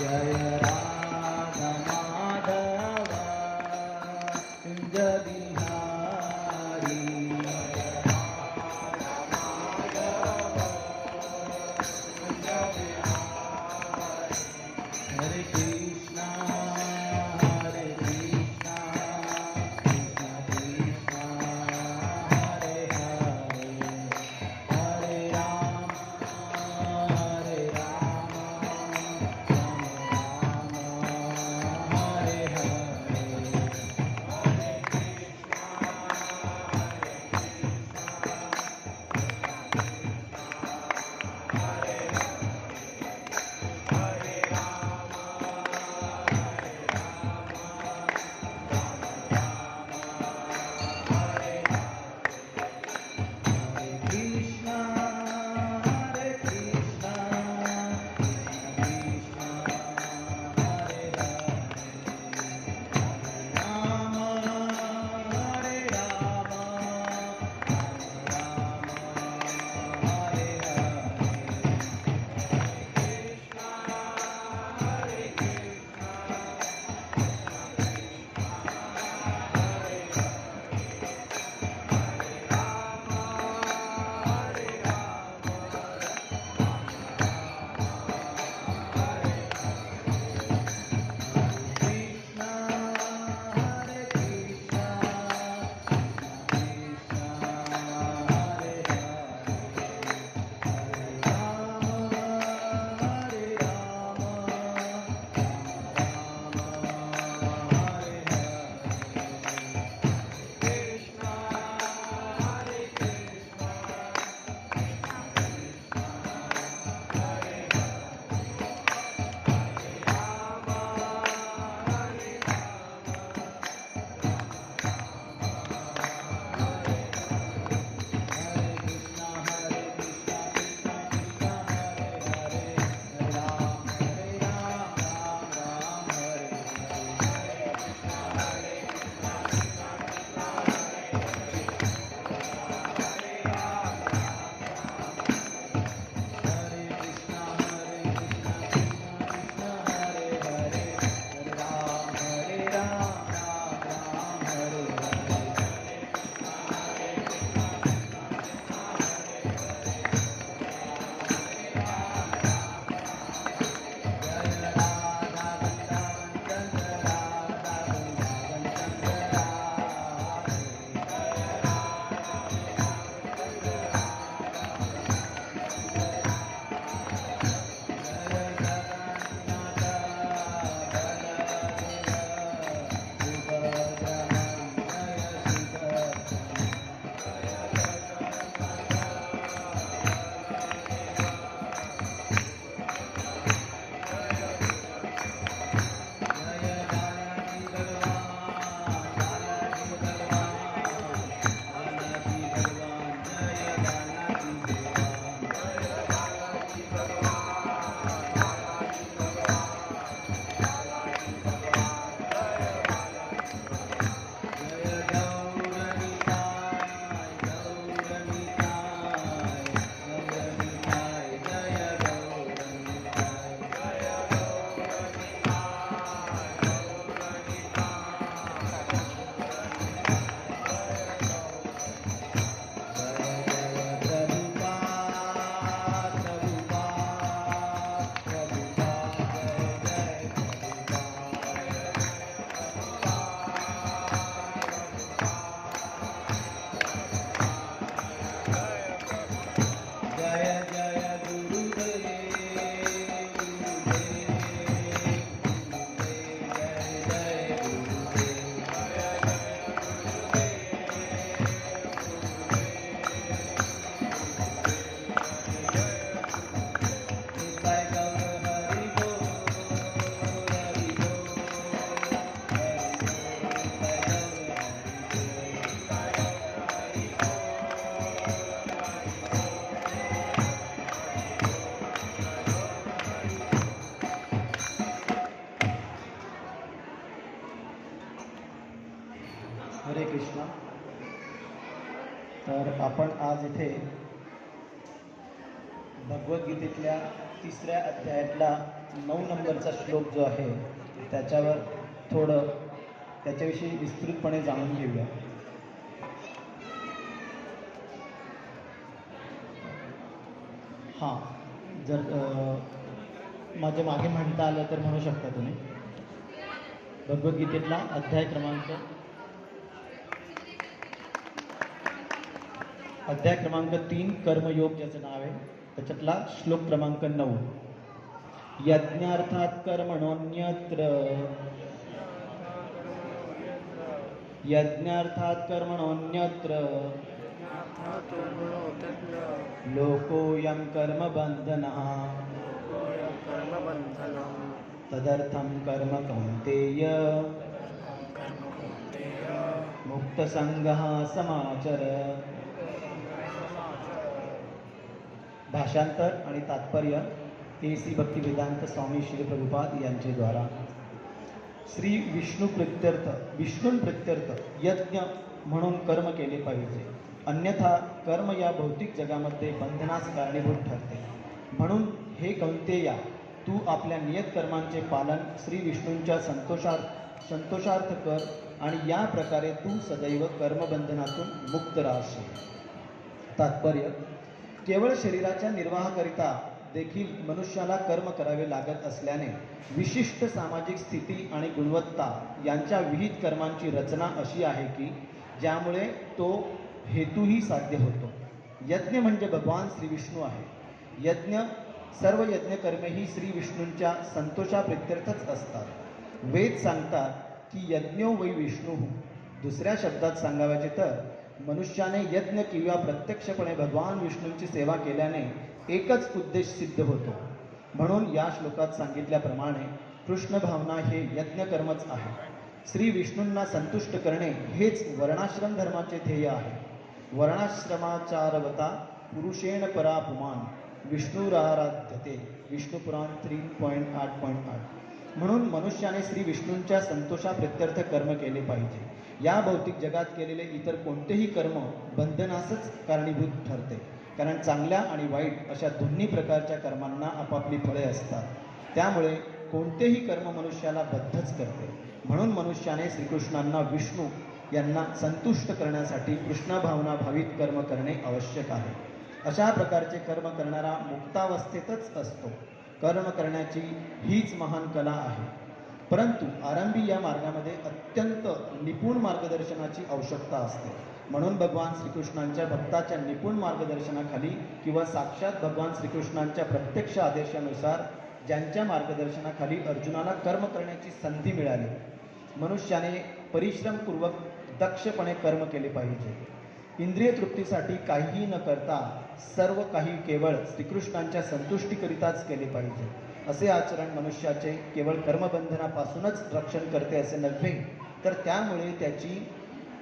जय राधा माधव कुंज बिहारी आपण आज इथे भगवद्गीतेतल्या 3ऱ्या अध्यायातला 9 नंबरचा श्लोक जो आहे त्याच्यावर थोडं त्याच्याविषयी विस्तृतपणे जाणून घेऊया. हां, जर माझ्या मागे म्हणता आलं तर म्हणू शकता तुम्ही. भगवद्गीतेतला अध्याय क्रमांक 3 कर्मयोग ज्याचं नाव आहे त्याच्यातला श्लोक क्रमांक 9. यज्ञार्थात कर्मणोऽन्यत्र लोकोऽयं कर्मबन्धनः तदर्थं कर्म कौन्तेय मुक्तसंगः समाचर. भाषांतर आणि तात्पर्य A.C. भक्तिवेदांत स्वामी श्री प्रभुपाद यांचे द्वारा. श्री विष्णू प्रित्यर्थ यज्ञ म्हणून कर्म केले पाहिजे, अन्यथा कर्म या भौतिक जगामध्ये बंधनास कारणीभूत ठरते. म्हणून हे कौंतेया, तू आपल्या नियत कर्मांचे पालन श्री विष्णूंच्या संतोषार्थ कर आणि या प्रकारे तू सदैव कर्मबंधनातून मुक्त राहशील. तात्पर्य: केवळ शरीराच्या निर्वाहाकरिता देखील मनुष्याला कर्म करावे लागत असल्याने विशिष्ट सामाजिक स्थिती आणि गुणवत्ता यांच्या विहित कर्मांची रचना अशी आहे की ज्यामुळे तो हेतूही साध्य होतो. यज्ञ म्हणजे भगवान श्री विष्णू आहे. सर्व यज्ञकर्मे ही श्री विष्णूंच्या संतोषाप्रित्यर्थच असतात. वेद सांगतात की यज्ञो वै विष्णू. दुसऱ्या शब्दात सांगायचे तर मनुष्याने यज्ञ किंवा प्रत्यक्षपणे भगवान विष्णूंची सेवा केल्याने एकच उद्देश सिद्ध होतो. म्हणून या श्लोकात सांगितल्याप्रमाणे कृष्ण भावना हे यज्ञकर्मच आहे. श्री विष्णूंना संतुष्ट करणे हेच वर्णाश्रम धर्माचे ध्येय आहे. वर्णाश्रमाचारवता पुरुषेण परा पुमान विष्णुराराध्यते. विष्णू पुराण 3.8.8. म्हणून मनुष्याने श्री विष्णूंच्या संतोषाप्रित्यर्थ कर्म केले पाहिजे. या भौतिक जगात केलेले इतर कोणतेही कर्म बंधनासच कारणीभूत ठरते, कारण चांगल्या आणि वाईट अशा दोन्ही प्रकारच्या कर्मांना आपापली फळे असतात. त्यामुळे कोणतेही कर्म मनुष्याला बद्धच करते. म्हणून मनुष्याने श्रीकृष्णांना विष्णू यांना संतुष्ट करण्यासाठी कृष्णभावना भावित कर्म करणे आवश्यक आहे. अशा प्रकारचे कर्म करणारा मुक्तावस्थेतच असतो. कर्म करण्याची हीच महान कला आहे. परंतु आरंभी या मार्गामध्ये अत्यंत निपुण मार्गदर्शनाची आवश्यकता असते. म्हणून भगवान श्रीकृष्णांच्या भक्ताच्या निपुण मार्गदर्शनाखाली किंवा साक्षात भगवान श्रीकृष्णांच्या प्रत्यक्ष आदेशानुसार ज्यांच्या मार्गदर्शनाखाली अर्जुनाला कर्म करण्याची संधी मिळाली, मनुष्याने परिश्रमपूर्वक दक्षपणे कर्म केले पाहिजे. इंद्रिय तृप्तीसाठी काहीही न करता सर्व काही केवळ श्रीकृष्णांच्या संतुष्टीकरिताच केले पाहिजे. असे आचरण मनुष्याचे केवळ कर्मबंधनापासूनच रक्षण करते असे नव्हे, तर त्यामुळे त्याची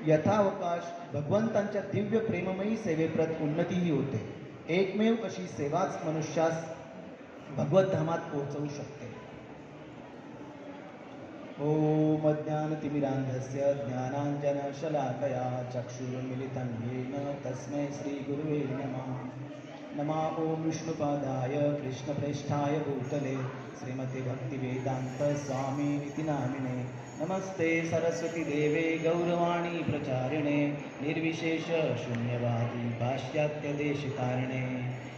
यथावकाश भगवंतांच्या दिव्य प्रेममयी सेवेप्रत उन्नतीही होते. एकमेव अशी सेवाच मनुष्यास भगवद्धामात पोहोचवू शकते. ओम अज्ञानतिमिरान्धस्य ज्ञानाञ्जनशलाकया चक्षुरुन्मिलितं येन तस्मै श्रीगुरुवे नमः. नमः ओम विष्णुपादाय कृष्णप्रेष्ठाय भूतले श्रीमते भक्तिवेदांत स्वामिनिति नामिने. नमस्ते सरस्वती देवे गौरवाणी प्रचारिणे निर्विशेष शून्यवादी पाश्चात्यदेशतारिणे.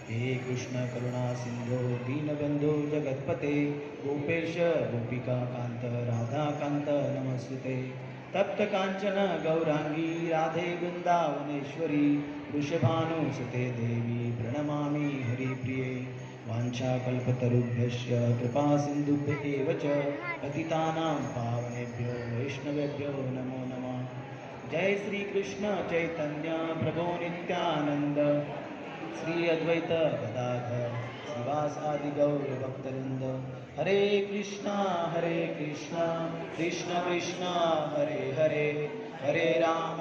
हे कृष्ण करुणा सिंधो दीनबंधो जगत्पते गोपेश गोपिकाकांत राधाकांत नमस्ते. तप्त कांचन गौरांगी राधे वृंदावनेश्वरी वृषभानुसुते देवी प्रणमामि हरिप्रिये. वाञ्छाकल्पतरुभ्यश्च कृपा सिन्धुभ्य एव च पतितानां पावनेभ्यो वैष्णवेभ्यो नमो नमः. जय श्री कृष्ण चैतन्य प्रभो नित्यानंद श्री अद्वैत गदाधर श्रीवासादि गौर भक्तवृंद. हरे कृष्णा कृष्ण कृष्ण हरे हरे हरे राम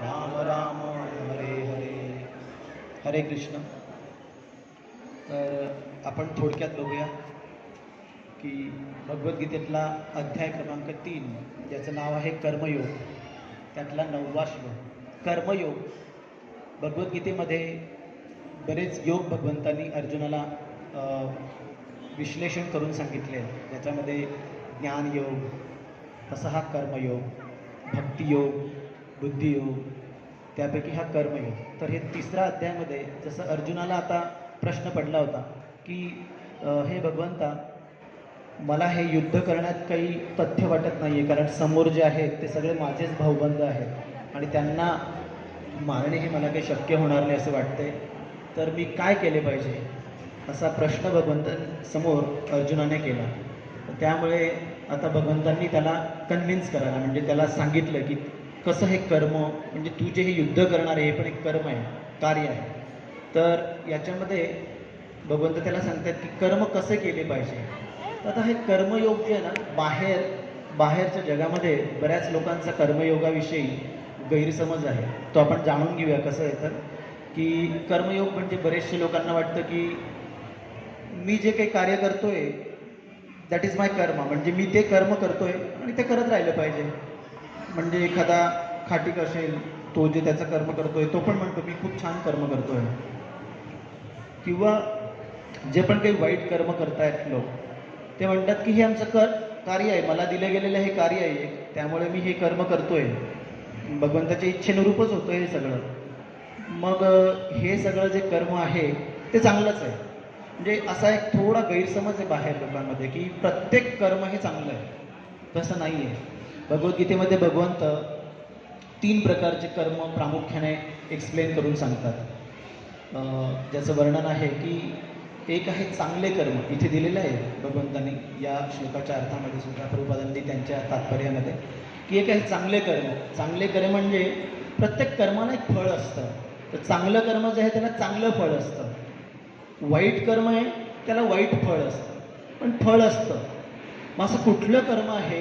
राम राम हरे हरे. हरे कृष्ण. तर आपण थोडक्यात बघूया की भगवद्गीतेतला अध्याय क्रमांक 3 ज्याचं नाव आहे कर्मयोग, त्यातला 9वा श्लोक. कर्मयोग भगवद्गीतेमध्ये बरेच योग भगवंतांनी अर्जुनाला विश्लेषण करून सांगितले आहे. ज्याच्यामध्ये ज्ञानयोग, तसा हा कर्मयोग, भक्तियोग, बुद्धियोग, त्यापैकी हा कर्मयोग. तर हे तिसरा अध्यायामध्ये जसं अर्जुनाला आता प्रश्न पडला होता की हे भगवंता, मला हे युद्ध करण्यात काही तथ्य वाटत नाही आहे, कारण समोर जे आहेत ते सगळे माझेच भाऊबंद आहेत आणि त्यांना मारणे हे मला काही शक्य होणार नाही असं वाटते. तर मी काय केले पाहिजे, असा प्रश्न भगवंतांसमोर अर्जुनाने केला. त्यामुळे आता भगवंतांनी त्याला कन्व्हिन्स करायला, म्हणजे त्याला सांगितलं की कसं हे कर्म, म्हणजे तू जे हे युद्ध करणार आहे हे पण एक कर्म आहे, कार्य आहे. तर याच्यामध्ये भगवंत त्याला सांगतात की कर्म कसे केले पाहिजे. तर आता हे कर्मयोग जे आहे ना, बाहेरच्या जगामध्ये बऱ्याच लोकांचा कर्मयोगाविषयी गैरसमज आहे. तो आपण जाणून घेऊया. कसं आहे तर की कर्मयोग म्हणजे बरेचशे लोकांना वाटतं की मी जे काही कार्य करतोय दॅट इज माय कर्म, म्हणजे मी ते कर्म करतोय आणि ते करत राहिलं पाहिजे. म्हणजे एखादा खाटीक असेल, तो जे त्याचं कर्म करतोय तो पण म्हणतो मी खूप छान कर्म करतोय. किंवा जे पण काही वाईट कर्म करतायत लोक, ते म्हणतात की हे आमचं कार्य आहे, मला दिलं गेलेलं हे कार्य आहे, त्यामुळे मी हे कर्म करतोय, भगवंताच्या इच्छेनुरूपच होतं हे सगळं. मग हे सगळं जे कर्म आहे ते चांगलंच आहे. म्हणजे असा एक थोडा गैरसमज आहे बाहेर लोकांमध्ये की प्रत्येक कर्म हे चांगलं आहे. तसं नाही आहे. भगवद्गीतेमध्ये भगवंत 3 प्रकारचे कर्म प्रामुख्याने एक्सप्लेन करून सांगतात. ज्याचं वर्णन आहे की एक आहे चांगले कर्म, इथे दिलेलं आहे भगवंतांनी या श्लोकाच्या अर्थामध्ये सुद्धा, प्रभुपादांनी त्यांच्या तात्पर्यामध्ये, की एक आहे चांगले कर्म. चांगले कर्म म्हणजे प्रत्येक कर्माला एक फळ असतं. तर चांगलं कर्म जे आहे त्याला चांगलं फळ असतं. वाईट कर्म आहे त्याला वाईट फळ असतं, पण फळ असतं. मग असं कुठलं कर्म आहे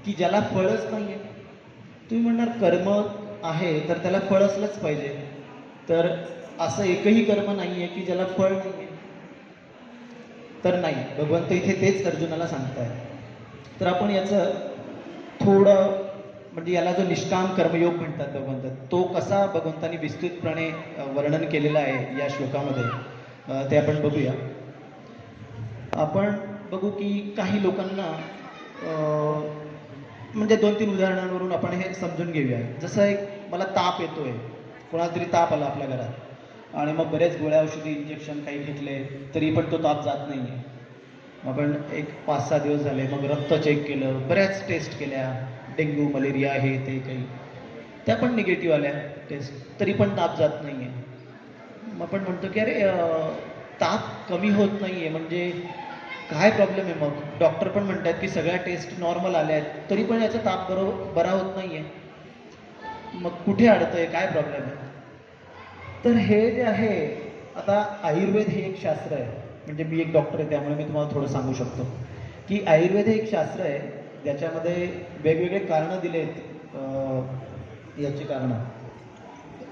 की ज्याला फळच नाही आहे? तुम्ही म्हणणार कर्म आहे तर त्याला फळ असलंच पाहिजे. तर असं एकही कर्म नाही आहे की ज्याला फळ नाही आहे. तर नाही, भगवंत इथे तेच अर्जुनाला सांगताय. तर आपण याचं थोडं, म्हणजे याला जो निष्काम कर्मयोग म्हणतात भगवंत, तो कसा भगवंतांनी विस्तृतपणे वर्णन केलेलं आहे या श्लोकामध्ये, ते आपण बघूया. आपण बघू की काही लोकांना म्हणजे 2-3 उदाहरणांवरून आपण हे समजून घेऊया. जसं एक मला ताप येतोय, कोणाला तरी ताप आला आपल्या घरात आणि मग बरेच गोळ्या औषधी इंजेक्शन काही घेतले तरी पण तो ताप जात नाही आहे. आपण एक 5-6 दिवस झाले, मग रक्त चेक केलं, बऱ्याच टेस्ट केल्या, डेंग्यू मलेरिया हे ते काही, त्या पण निगेटिव्ह आल्या टेस्ट, तरी पण ताप जात नाही आहे. मग आपण म्हणतो की अरे ताप कमी होत नाही आहे, म्हणजे काय प्रॉब्लेम आहे? मग डॉक्टर पण म्हणतात की सगळ्या टेस्ट नॉर्मल आल्या आहेत तरी पण याचा ताप बरा होत नाही आहे. मग कुठे अडतंय, काय प्रॉब्लेम आहे? तर हे जे आहे, आता आयुर्वेद हे एक शास्त्र आहे, म्हणजे मी एक डॉक्टर आहे त्यामुळे मी तुम्हाला थोडं सांगू शकतो की आयुर्वेद हे एक शास्त्र आहे ज्याच्यामध्ये वेगवेगळे कारणं दिले आहेत. याची कारणं,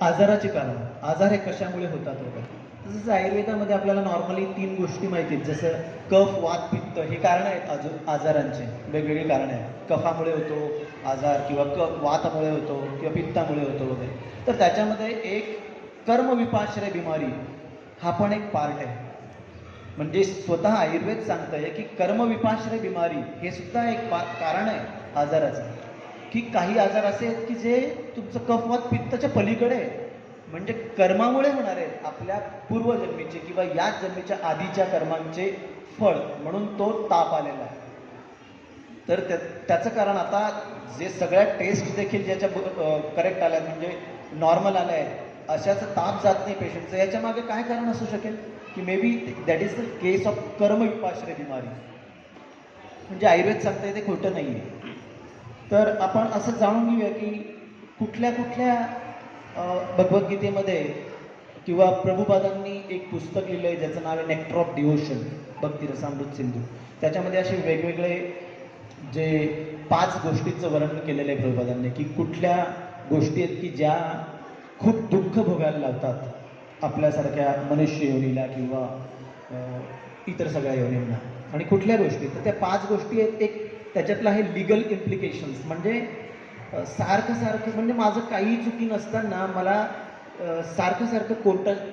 आजाराची कारणं, आजार हे कशामुळे होतात वगैरे. जसं आयुर्वेदामध्ये आपल्याला नॉर्मली 3 गोष्टी माहिती आहेत, जसं कफ, वात, पित्त, हे कारणं आहेत आजारांचे, वेगवेगळी कारणं आहेत. कफामुळे होतो आजार, किंवा वातामुळे होतो, किंवा पित्तामुळे होतो वगैरे. तर त्याच्यामध्ये एक कर्मविपाश्रय बिमारी हा पण एक पार्ट आहे. म्हणजे स्वतः आयुर्वेद सांगतंय की कर्मविपाश्रय बिमारी हे सुद्धा एक कारण आहे आजाराचं. की काही आजार असे आहेत की जे तुमचं कफवात पित्ताच्या पलीकडे आहे, म्हणजे कर्मामुळे होणार आहेत, आपल्या पूर्वजन्मीचे किंवा याच जन्मीच्या आधीच्या कर्मांचे फळ म्हणून तो ताप आलेला आहे. तर त्याचं कारण, आता जे सगळ्या टेस्ट देखील ज्याच्या करेक्ट आल्या, म्हणजे नॉर्मल आल्या आहेत, अशाच ताप जात नाही पेशंटचं, याच्या मागे काय कारण असू शकेल? की may be that is the case of कर्मविपाश्रय बिमारी. म्हणजे आयुर्वेद सांगतंय ते खोटं नाही आहे. तर आपण असं जाणून घेऊया की कुठल्या कुठल्या भगवद्गीतेमध्ये किंवा प्रभुपादांनी एक पुस्तक लिहिलं आहे ज्याचं नाव आहे नेक्टर ऑफ डिव्होशन, भक्ती रसामृत सिंधू. त्याच्यामध्ये असे वेगवेगळे जे 5 गोष्टींचं वर्णन केलेलं आहे प्रभुपादांनी, की कुठल्या गोष्टी आहेत की ज्या खूप दुःख भोगायला लावतात आपल्यासारख्या मनुष्य योनीला किंवा इतर सगळ्या योनींना, आणि कुठल्या गोष्टी. तर त्या 5 गोष्टी आहेत. एक त्याच्यातलं आहे लिगल इम्प्लिकेशन्स, म्हणजे सारखं म्हणजे माझं काही चुकी नसताना मला सारखं सारखं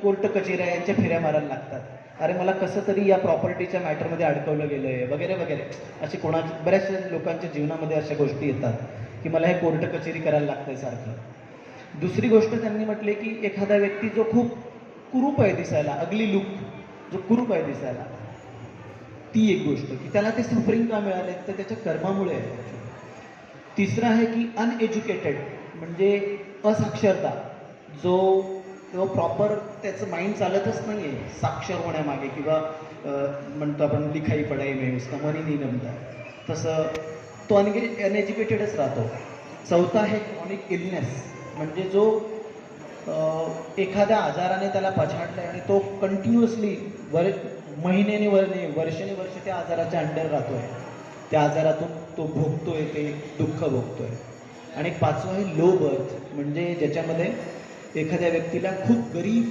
कोर्ट कचेऱ्या यांच्या फेऱ्या मारायला लागतात. अरे मला कसं तरी या प्रॉपर्टीच्या मॅटरमध्ये अडकवलं गेलं आहे वगैरे वगैरे. असे बऱ्याचशा लोकांच्या जीवनामध्ये अशा गोष्टी येतात की मला हे कोर्ट कचेरी करायला लागतंय सारखं. दुसरी गोष्ट त्यांनी म्हटले की एखादा व्यक्ती जो खूप कुरूप आहे दिसायला, अगली लुक, जो कुरूप आहे दिसायला, ती एक गोष्ट की त्याला ते सफरिंग का मिळाले तर त्याच्या कर्मामुळे आहे. तिसरं आहे की अनएज्युकेटेड म्हणजे असाक्षरता, जो प्रॉपर त्याचं माइंड चालतच नाही आहे साक्षर होण्यामागे, किंवा म्हणतो आपण लिखाई पढाई में उसका मन ही नहीं जमता, तसं तो अनएज्युकेटेडच राहतो. चौथा आहे क्रॉनिक इलनेस म्हणजे जो एखाद्या आजाराने त्याला पछाडलाय आणि तो कंटिन्युअसली महिन्याने वर्षाने वर्ष त्या आजाराच्या अंडर राहतोय, त्या आजारातून तो भोगतोय, ते दुःख भोगतोय. आणि एक पाचवं आहे लो बर्थ म्हणजे ज्याच्यामध्ये एखाद्या व्यक्तीला खूप गरीब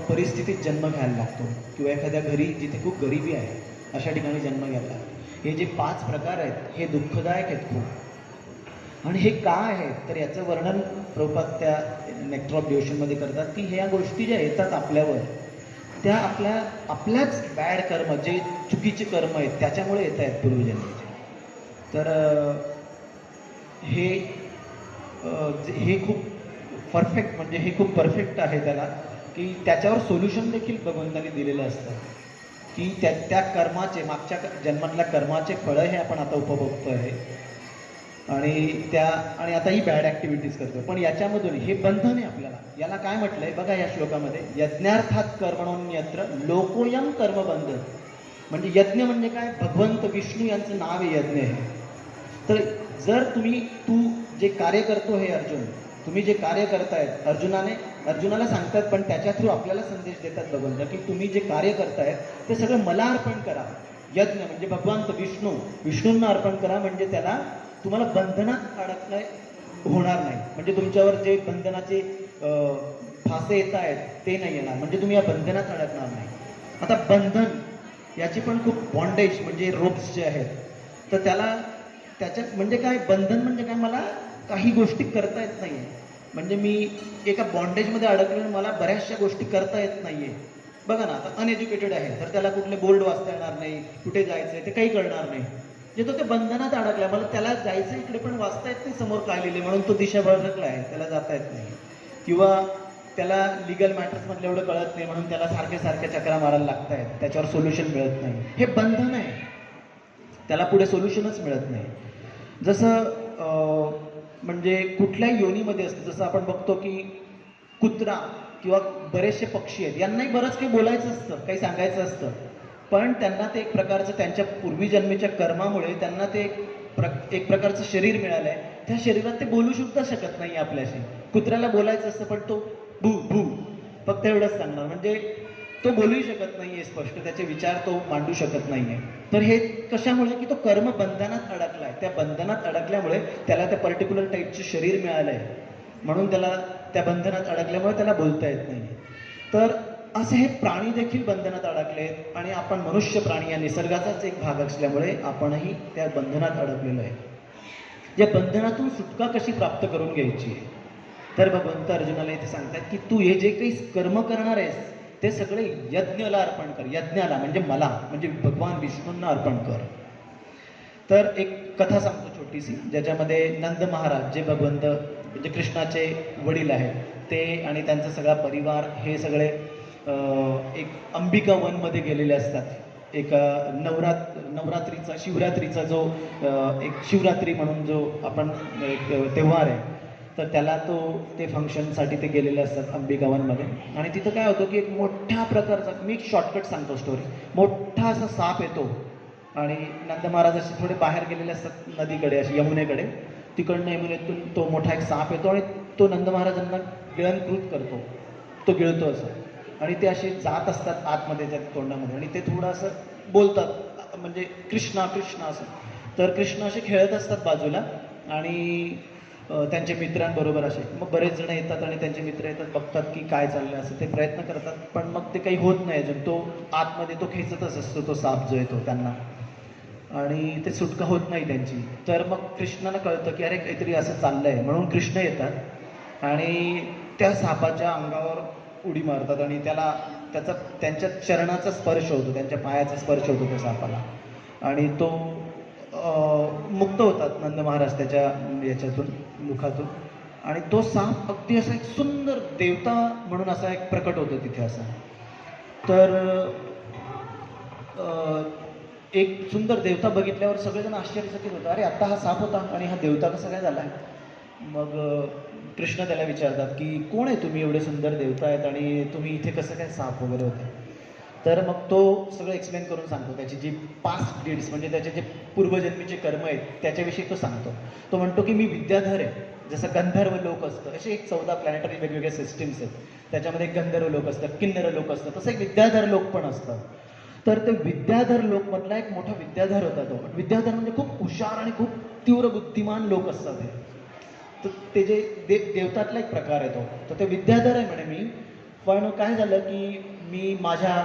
परिस्थितीत जन्म घ्यायला लागतो, किंवा एखाद्या घरी जिथे खूप गरिबी आहे अशा ठिकाणी जन्म घ्यायला लागतो. हे जे 5 प्रकार आहेत हे दुःखदायक आहेत खूप. आणि हे का आहेत तर याचं वर्णन प्रभुपाद त्या नेक्टर ऑफ डिव्होशनमध्ये करतात की ह्या गोष्टी ज्या येतात आपल्यावर त्या आपल्याच बॅड कर्म, जे चुकीचे कर्म आहेत त्याच्यामुळे येत आहेत पूर्वजन्माचे. तर हे खूप परफेक्ट म्हणजे हे खूप परफेक्ट आहे त्याला, की त्याच्यावर सोल्युशन देखील भगवंतांनी दिलेलं असतं की त्या कर्माचे, मागच्या जन्मातल्या कर्माचे फळं हे आपण आता उपभोगतो आहे आणि आता ही बॅड ॲक्टिव्हिटीज करतो. पण याच्यामधून हे बंधन आहे आपल्याला. याला काय म्हटलंय बघा या श्लोकामध्ये, यज्ञार्थात कर्मणोन्यत्र लोकोयम कर्मबंधन. म्हणजे यज्ञ म्हणजे काय, भगवंत विष्णू यांचं नाव आहे यज्ञ आहे. तर जर तू जे कार्य करतो हे अर्जुन, तुम्ही जे कार्य करतायत, अर्जुनाला सांगतात पण त्याच्या थ्रू आपल्याला संदेश देतात भगवंत की तुम्ही जे कार्य करतायत ते सगळं मला अर्पण करा. यज्ञ म्हणजे भगवंत विष्णूंना अर्पण करा, म्हणजे त्याला तुम्हाला बंधनात अडकलाय होणार नाही. म्हणजे तुमच्यावर जे बंधनाचे फासे येत आहेत ते नाही येणार, म्हणजे तुम्ही या बंधनात अडकणार नाही. आता बंधन याची पण खूप बॉन्डेज म्हणजे रोप्स जे आहेत, तर त्याच्यात म्हणजे काय, बंधन म्हणजे काय, मला काही गोष्टी करता येत नाहीये. म्हणजे मी एका बॉन्डेजमध्ये अडकलो, मला बऱ्याचशा गोष्टी करता येत नाहीये. बघा ना, आता अनएज्युकेटेड आहे तर त्याला कुठले बोर्ड वाचता येणार नाही, कुठे जायचंय ते काही कळणार नाही. जे तो त्या बंधनात अडकलाय, मला त्याला जायचं इकडे पण वाचता येत नाही समोर काय लिहिले, म्हणून तो दिशा भटकला आहे, त्याला जाता येत नाही. किंवा त्याला लिगल मॅटर्स मधलं एवढं कळत नाही, म्हणून त्याला सारखे चक्रा मारायला लागत आहेत, त्याच्यावर सोल्युशन मिळत नाही. हे बंधन आहे, त्याला पुढे सोल्युशनच मिळत नाही. जसं म्हणजे कुठल्याही योनीमध्ये असतं, जसं आपण बघतो की कुत्रा किंवा बरेचसे पक्षी आहेत, यांनाही बरंच काही बोलायचं असतं, काही सांगायचं असतं, पण त्यांना ते एक प्रकारचं त्यांच्या पूर्वीजन्मीच्या कर्मामुळे त्यांना ते एक प्रकारचं शरीर मिळालं आहे. त्या शरीरात ते बोलू सुद्धा शकत नाही आपल्याशी. कुत्र्याला बोलायचं असतं पण तो भू भू फक्त एवढंच सांगणार, म्हणजे तो बोलूही शकत नाहीये स्पष्ट, त्याचे विचार तो मांडू शकत नाहीये. तर हे कशामुळे की तो कर्म बंधनात अडकलाय, त्या बंधनात अडकल्यामुळे त्याला त्या पर्टिक्युलर टाईपचं शरीर मिळालंय, म्हणून त्याला त्या बंधनात अडकल्यामुळे त्याला बोलता येत नाही. तर असे हे प्राणी देखील बंधनात अडकलेत, आणि आपण मनुष्य प्राणी या निसर्गाचाच एक भाग असल्यामुळे आपणही त्या बंधनात अडकलेलो आहे. या बंधनातून सुटका कशी प्राप्त करून घ्यायची, तर भगवंत अर्जुनाला इथे सांगतात की तू हे जे काही कर्म करणार आहेस ते सगळे यज्ञाला अर्पण कर. यज्ञाला म्हणजे मला, म्हणजे भगवान विष्णूंना अर्पण कर. तर एक कथा सांगतो छोटीशी, ज्याच्यामध्ये नंद महाराज जे भगवंत म्हणजे कृष्णाचे वडील आहेत ते आणि त्यांचा सगळा परिवार हे सगळे एक अंबिका वनमध्ये गेलेले असतात. एक नवरात्रीचा शिवरात्रीचा जो एक शिवरात्री म्हणून जो आपण एक त्योहार आहे, तर त्याला ते फंक्शनसाठी ते गेलेले असतात अंबिका वनमध्ये. आणि तिथं काय होतं की एक मोठ्या प्रकारचा, मी एक शॉर्टकट सांगतो स्टोरी, मोठा असा साप येतो आणि नंद महाराज असे थोडे बाहेर गेलेले असतात नदीकडे, अशी यमुनेकडे, तिकडनं यमुनेतून तो मोठा एक साप येतो आणि तो नंद महाराजांना गिळंकृत करतो. तो गिळतो असं, आणि ते असे जात असतात आतमध्ये त्या तोंडामध्ये, आणि ते थोडं असं बोलतात म्हणजे कृष्णा कृष्णा असं. तर कृष्ण असे खेळत असतात बाजूला आणि त्यांच्या मित्रांबरोबर असे. मग बरेच जण येतात आणि त्यांचे मित्र येतात, बघतात की काय चाललं असं, ते प्रयत्न करतात पण मग ते काही होत नाही अजून. तो आतमध्ये तो खेचतच असतो तो साप जो येतो त्यांना, आणि ते सुटका होत नाही त्यांची. तर मग कृष्णाला कळतं की अरे काहीतरी असं चाललंय, म्हणून कृष्ण येतात आणि त्या सापाच्या अंगावर उडी मारतात आणि त्यांच्या चरणाचा स्पर्श होतो, त्यांच्या पायाचा स्पर्श होतो त्या सापाला आणि तो मुक्त होतात नंद महाराज त्याच्या याच्यातून मुखातून आणि तो साप अगदी असा एक सुंदर देवता म्हणून असा एक प्रकट होतो तिथे असा. तर एक सुंदर देवता बघितल्यावर सगळेजण आश्चर्यचकित होतात, अरे आता हा साप होता आणि हा देवता कसा काय झाला. मग कृष्ण त्याला विचारतात की कोण आहे तुम्ही, एवढे सुंदर देवता आहेत आणि तुम्ही इथे कसं काय साप वगैरे होते. तर मग तो सगळं एक्सप्लेन करून सांगतो, त्याची जी पास्ट डीड्स म्हणजे त्याचे जे पूर्वजन्मीचे कर्म आहेत त्याच्याविषयी तो सांगतो. तो म्हणतो की मी विद्याधर आहे, जसं गंधर्व लोक असतं असे एक 14 प्लॅनेटरी वेगवेगळ्या सिस्टीम्स आहेत, त्याच्यामध्ये गंधर्व लोक असतात, किन्नर लोक असतात, तसं एक विद्याधर लोक पण असतात. तर ते विद्याधर लोक मधला एक मोठा विद्याधर होता तो. विद्याधर म्हणजे खूप हुशार आणि खूप तीव्र बुद्धिमान लोक असतात हे. तर ते जे देवतातला एक प्रकार आहे तो. तर ते विद्याधर आहे म्हणे मी. पण काय झालं की मी माझ्या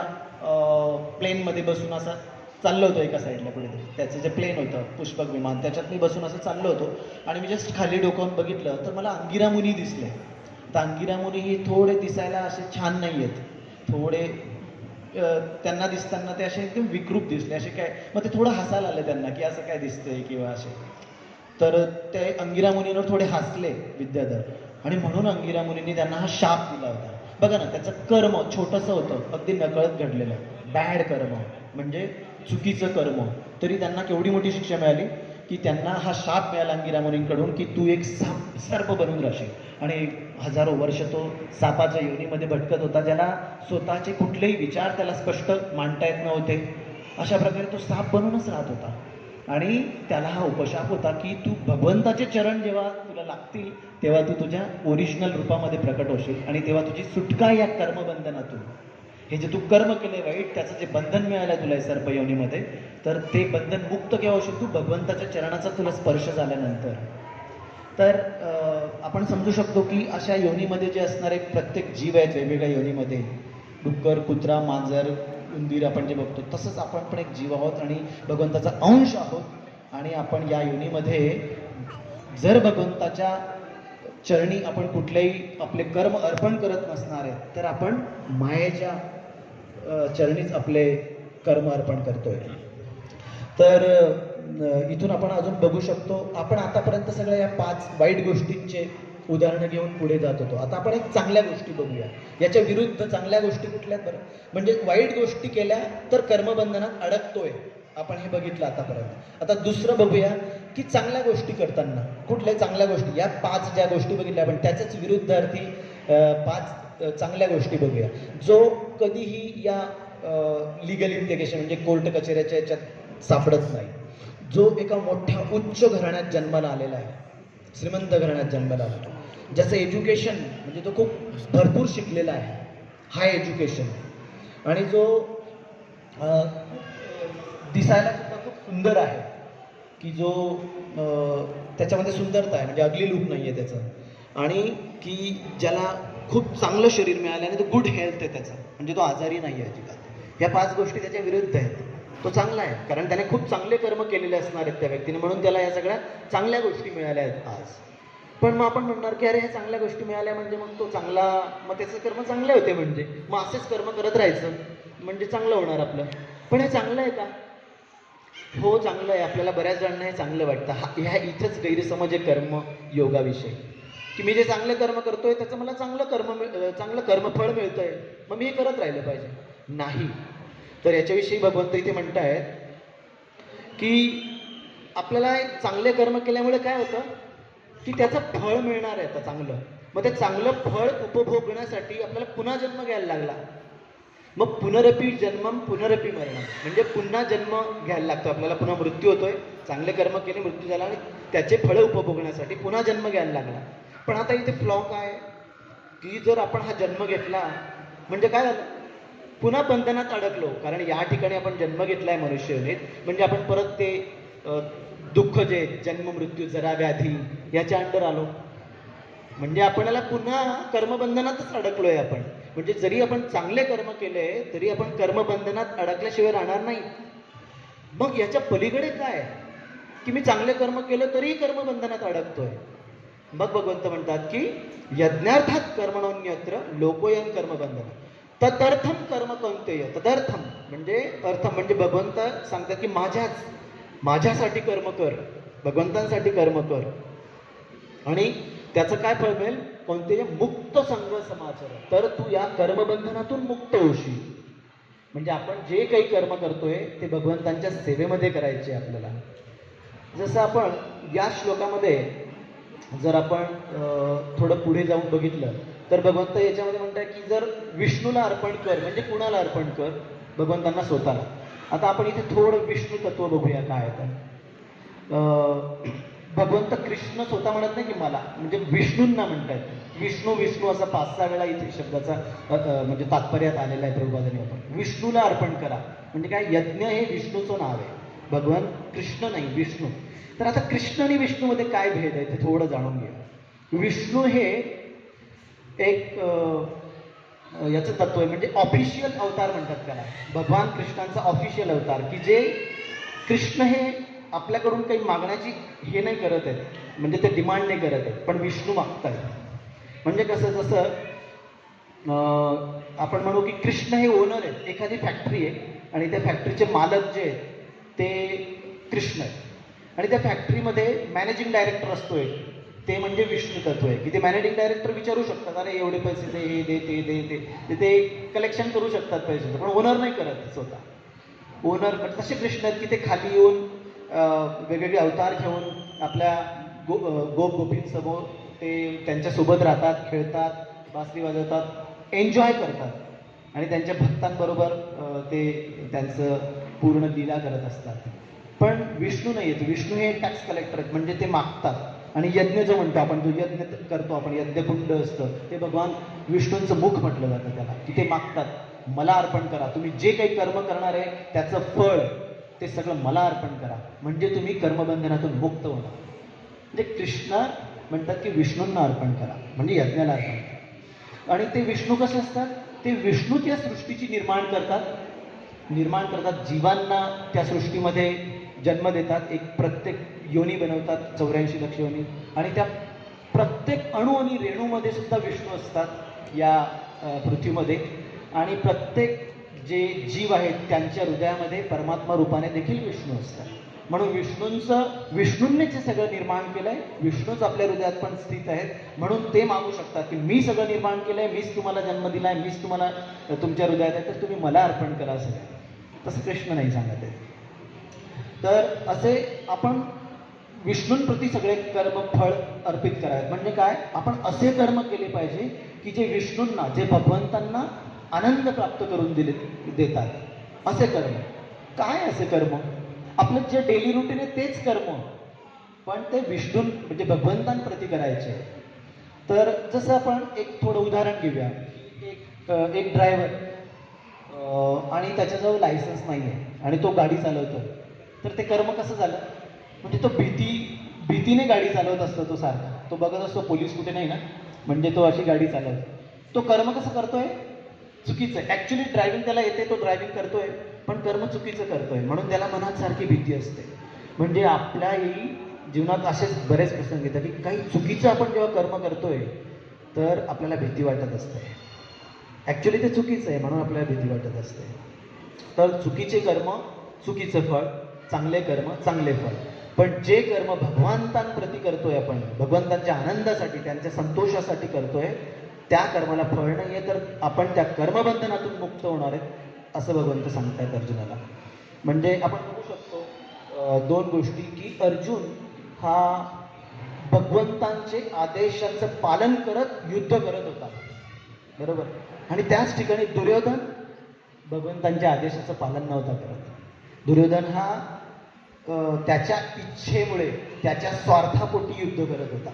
प्लेनमध्ये बसून असं चाललो होतो एका साईडला कुठेतरी, त्याचं जे प्लेन होतं पुष्पक विमान त्याच्यात मी बसून असं चाललो होतो आणि मी जस्ट खाली डोकावून बघितलं तर मला अंगिरा मुनी दिसले. तर अंगिरा मुनी ही थोडे दिसायला असे छान नाही आहेत, थोडे त्यांना दिसताना ते असे एकदम विकृप दिसले असे काय. मग ते थोडं हसायला आलं त्यांना की असं काय दिसतंय किंवा असे. तर ते अंगिरा मुनीवर थोडे हसले विद्याधर आणि म्हणून अंगिरा मुनींनी त्यांना हा शाप दिला होता. बघा ना, त्याचं कर्म छोटंसं होतं, अगदी नकळत घडलेलं, बॅड कर्म म्हणजे चुकीचं कर्म, तरी त्यांना केवढी मोठी शिक्षा मिळाली की त्यांना हा शाप मिळाला अंगिरा मुनींकडून की तू एक सर्प बनून राहशील. आणि हजारो वर्ष तो सापाच्या योनीमध्ये भटकत होता, ज्याला स्वतःचे कुठलेही विचार त्याला स्पष्ट मांडता येत नव्हते. अशा प्रकारे तो साप बनूनच राहत होता आणि त्याला हा उपशाप होता की तू भगवंताचे चरण जेव्हा तुला लागतील तेव्हा तू तुझ्या ओरिजिनल रूपामध्ये प्रकट होशील आणि तेव्हा तुझी सुटका या कर्मबंधनातून, हे जे तू कर्म केले वाईट त्याचं जे बंधन मिळालं तुला सर्पयोनीमध्ये, तर ते बंधन मुक्त केव्हा होशील तू भगवंताच्या चरणाचा तुला स्पर्श झाल्यानंतर. तर आपण समजू शकतो की अशा योनीमध्ये जे असणारे प्रत्येक जीव आहेत वेगवेगळ्या योनीमध्ये, डुक्कर, कुत्रा, मांजर, उंदीर आपण जे बघतो तसंच आपण पण एक जीव आहोत आणि भगवंताचा अंश आहोत. आणि आपण या योनीमध्ये जर भगवंताच्या चरणी आपण कुठलेही आपले कर्म अर्पण करत नसणार आहेत तर आपण मायेच्या चरणीच आपले कर्म अर्पण करतोय. तर इथून आपण अजून बघू शकतो, आपण आतापर्यंत सगळ्या या 5 वाईट गोष्टींचे उदाहरणं घेऊन पुढे जात होतो. आता आपण एक चांगल्या गोष्टी बघूया. याच्या विरुद्ध चांगल्या गोष्टी कुठल्या बरं, म्हणजे वाईट गोष्टी केल्या तर कर्मबंधनात अडकतोय, आपण हे बघितलं आतापर्यंत. आता दुसरं बघूया की चांगल्या गोष्टी करताना कुठल्या चांगल्या गोष्टी, या 5 ज्या गोष्टी बघितल्या आपण त्याच्याच विरुद्धार्थी 5 चांगल्या गोष्टी बघूया. जो कधीही या लिगल इंटिग्रेशन म्हणजे कोर्ट कचेऱ्याच्या याच्यात सापडत नाही, जो एका मोठ्या उच्च घराण्यात जन्माला आलेला आहे, श्रीमंत घराण्यात जन्माला आलेला, ज्याचं एज्युकेशन म्हणजे तो खूप भरपूर शिकलेला आहे, हाय एज्युकेशन, आणि जो दिसायला सुद्धा खूप सुंदर आहे, की जो त्याच्यामध्ये सुंदरता आहे म्हणजे अगली लूक नाही आहे त्याचं, आणि की ज्याला खूप चांगलं शरीर मिळालं आणि तो गुड हेल्थ आहे त्याचा, म्हणजे तो आजारी नाही आहे अजिबात. ह्या 5 गोष्टी त्याच्या विरुद्ध आहेत. तो चांगला आहे कारण त्याने खूप चांगले कर्म केलेले असणार आहेत त्या व्यक्तीने, म्हणून त्याला या सगळ्या चांगल्या गोष्टी मिळाल्या आहेत आज. पण मग आपण म्हणणार की अरे ह्या चांगल्या गोष्टी मिळाल्या म्हणजे मग तो चांगला, मग त्याचे कर्म चांगले होते म्हणजे मग असेच कर्म करत राहायचं म्हणजे चांगलं होणार आपलं. पण हे चांगलं आहे का? हो चांगलं आहे. आपल्याला बऱ्याच जणांना हे चांगलं वाटतं. ह्या इथंच गैरसमज आहे कर्म योगाविषयी, की मी जे चांगले कर्म करतोय त्याचं मला चांगलं कर्मफळ मिळतंय, मग मी हे करत राहिलं पाहिजे. नाही. तर याच्याविषयी भगवंत इथे म्हणतायत की आपल्याला चांगले कर्म केल्यामुळे काय होतं की त्याचं फळ मिळणार आहे आता चांगलं. मग ते चांगलं फळ उपभोगण्यासाठी आपल्याला पुन्हा जन्म घ्यायला लागला. मग पुनरपी जन्मम पुनरपी मरणम, म्हणजे पुन्हा जन्म घ्यायला लागतो आपल्याला, पुन्हा मृत्यू होतोय. चांगले कर्म केले, मृत्यू झाला आणि त्याचे फळ उपभोगण्यासाठी पुन्हा जन्म घ्यायला लागला. पण आता इथे फ्लॉ काय की जर आपण हा जन्म घेतला म्हणजे काय झालं, पुन्हा बंधनात अडकलो. कारण या ठिकाणी आपण जन्म घेतलाय मनुष्ययोनीत म्हणजे आपण परत ते दुःख जे जन्म मृत्यू जरा व्याधी याच्या अंडर आलो, म्हणजे आपल्याला पुन्हा कर्मबंधनातच अडकलोय आपण. म्हणजे जरी आपण चांगले कर्म केले तरी आपण कर्मबंधनात अडकल्याशिवाय राहणार नाही. मग याच्या पलीकडे काय की मी चांगले कर्म केलं तरीही कर्मबंधनात अडकतोय. मग भगवंत म्हणतात की यज्ञार्थात कर्मणोन्यत्र लोकोयन कर्मबंधन तदर्थम कर्म कौंतेय. तदर्थम म्हणजे अर्थ म्हणजे भगवंत सांगतात की माझ्यासाठी कर्म कर, भगवंतांसाठी कर्म कर आणि त्याचं काय फळ मिळेल? कोणते? मुक्त संघ समाचार. तर तू या कर्मबंधनातून मुक्त होशील. म्हणजे आपण जे काही कर्म करतोय ते भगवंतांच्या सेवेमध्ये करायचे आपल्याला. जसं आपण या श्लोकामध्ये जर आपण थोडं पुढे जाऊन बघितलं तर भगवंत याच्यामध्ये म्हणतात की जर विष्णूला अर्पण कर म्हणजे कुणाला अर्पण कर? भगवंतांना स्वतःला. आता आपण इथे थोडं विष्णू तत्व बघूया काय तर. भगवंत कृष्ण स्वतः म्हणत नाही की मला, म्हणजे विष्णूंना म्हणतात. विष्णू विष्णू असा 5-6 वेळा इथे शब्दाचा म्हणजे तात्पर्यात आलेला आहे प्रभुपादांनी. आपण विष्णूला अर्पण करा म्हणजे काय? यज्ञ हे विष्णूचं नाव आहे, भगवान कृष्ण नाही, विष्णू. तर आता कृष्ण आणि विष्णूमध्ये काय भेद आहे ते थोडं जाणून घ्या. विष्णू हे एक याचं तत्व आहे, म्हणजे ऑफिशियल अवतार म्हणतात त्याला. भगवान कृष्णांचा ऑफिशियल अवतार, की जे कृष्ण हे आपल्याकडून काही मागण्याची हे नाही करत आहेत, म्हणजे ते डिमांड नाही करत आहेत, पण विष्णू मागतात. म्हणजे कसं, जसं आपण म्हणू की कृष्ण हे ओनर आहेत. एखादी फॅक्टरी आहे आणि त्या फॅक्टरीचे मालक जे आहेत ते कृष्ण आहेत आणि त्या फॅक्टरीमध्ये मॅनेजिंग डायरेक्टर असतोय, ते म्हणजे विष्णू तत्व आहे. की ते मॅनेजिंग डायरेक्टर विचारू शकतात, अरे एवढे पैसे दे, हे दे, ते दे, ते कलेक्शन करू शकतात पैसे, पण ओनर नाही करत स्वतः. ओनर तसे कृष्ण आहेत की ते खाली येऊन वेगवेगळे अवतार घेऊन आपल्या गोप गोपींसमोर ते त्यांच्यासोबत राहतात, खेळतात, बासरी वाजवतात, एन्जॉय करतात आणि त्यांच्या भक्तांबरोबर ते त्यांचं पूर्ण लीला करत असतात. पण विष्णू नाही आहेत. विष्णू हे टॅक्स कलेक्टर आहेत, म्हणजे ते मागतात. आणि यज्ञ जो म्हणतो आपण, जो यज्ञ करतो आपण, यज्ञकुंड असतं ते भगवान विष्णूंचं मुख म्हटलं जातं त्याला, की ते मागतात, मला अर्पण करा. तुम्ही जे काही कर्म करणार आहे त्याचं फळ ते सगळं मला अर्पण करा, म्हणजे तुम्ही कर्मबंधनातून मुक्त होणार. म्हणजे कृष्ण म्हणतात की विष्णूंना अर्पण करा म्हणजे यज्ञाला अर्पण करा. आणि ते विष्णू कसे असतात? ते विष्णूच या सृष्टीची निर्माण करतात, जीवांना त्या सृष्टीमध्ये जन्म देतात, एक प्रत्येक योनी बनवतात, 84 लक्ष योनी. आणि त्या प्रत्येक अणु आणि रेणूमध्ये सुद्धा विष्णू असतात या पृथ्वीमध्ये. आणि प्रत्येक जे जीव आहेत त्यांच्या हृदयामध्ये परमात्मा रूपाने देखील विष्णू असतात. म्हणून विष्णूंनीच हे सगळं निर्माण केलंय, विष्णूच आपल्या हृदयात पण स्थित आहेत. म्हणून ते मागू शकतात की मी सगळं निर्माण केलंय, मीच तुम्हाला जन्म दिलाय, मीच तुम्हाला तुमच्या हृदयात आहे, तर तुम्ही मला अर्पण करा सगळं. तसं कृष्ण नाही सांगत आहे. तर असे आपण विष्णूंप्रती सगळे कर्म फळ अर्पित करावेत. म्हणजे काय? आपण असे कर्म केले पाहिजे की जे विष्णूंना, जे भगवंतांना आनंद प्राप्त करून देतात. असे कर्म. काय असे कर्म? आपलं जे डेली रुटीन आहे तेच कर्म, पण ते विष्णू म्हणजे भगवंतांप्रती करायचे. तर जसं आपण एक थोडं उदाहरण घेऊया. एक ड्रायव्हर आणि त्याच्याजवळ लायसन्स नाही आहे आणि तो गाडी चालवतो, तर ते कर्म कसं झालं? म्हणजे तो भीतीने गाडी चालवत असतो. तो सारखा तो बघत असतो पोलीस कुठे नाही ना, म्हणजे तो अशी गाडी चालवतो. तो कर्म कसं करतोय? चुकीचं आहे. ॲक्च्युली ड्रायव्हिंग त्याला येते, तो ड्रायव्हिंग करतोय, पण कर्म चुकीचं करतोय, म्हणून त्याला मनात सारखी भीती असते. म्हणजे आपल्याही जीवनात असेच बरेच प्रसंग येतात की काही चुकीचं आपण जेव्हा कर्म करतोय तर आपल्याला भीती वाटत असते. ॲक्च्युली ते चुकीचं आहे म्हणून आपल्याला भीती वाटत असते. तर चुकीचे कर्म चुकीचं फळ, चांगले कर्म चांगले फळ. पण जे कर्म भगवंतांप्रती करतोय आपण, भगवंतांच्या आनंदासाठी, त्यांच्या संतोषासाठी करतोय, त्या कर्माला फळ नाही आहे, तर आपण त्या कर्मबंधनातून मुक्त होणार आहेत असं भगवंत सांगतायत अर्जुनाला. म्हणजे आपण बघू शकतो 2 गोष्टी, की अर्जुन हा भगवंतांचे आदेशांचं पालन करत युद्ध करत होता, बरोबर. आणि त्याच ठिकाणी दुर्योधन भगवंतांच्या आदेशाचं पालन नव्हता करत. दुर्योधन हा त्याच्या इच्छेमुळे, त्याच्या स्वार्थापोटी युद्ध करत होता.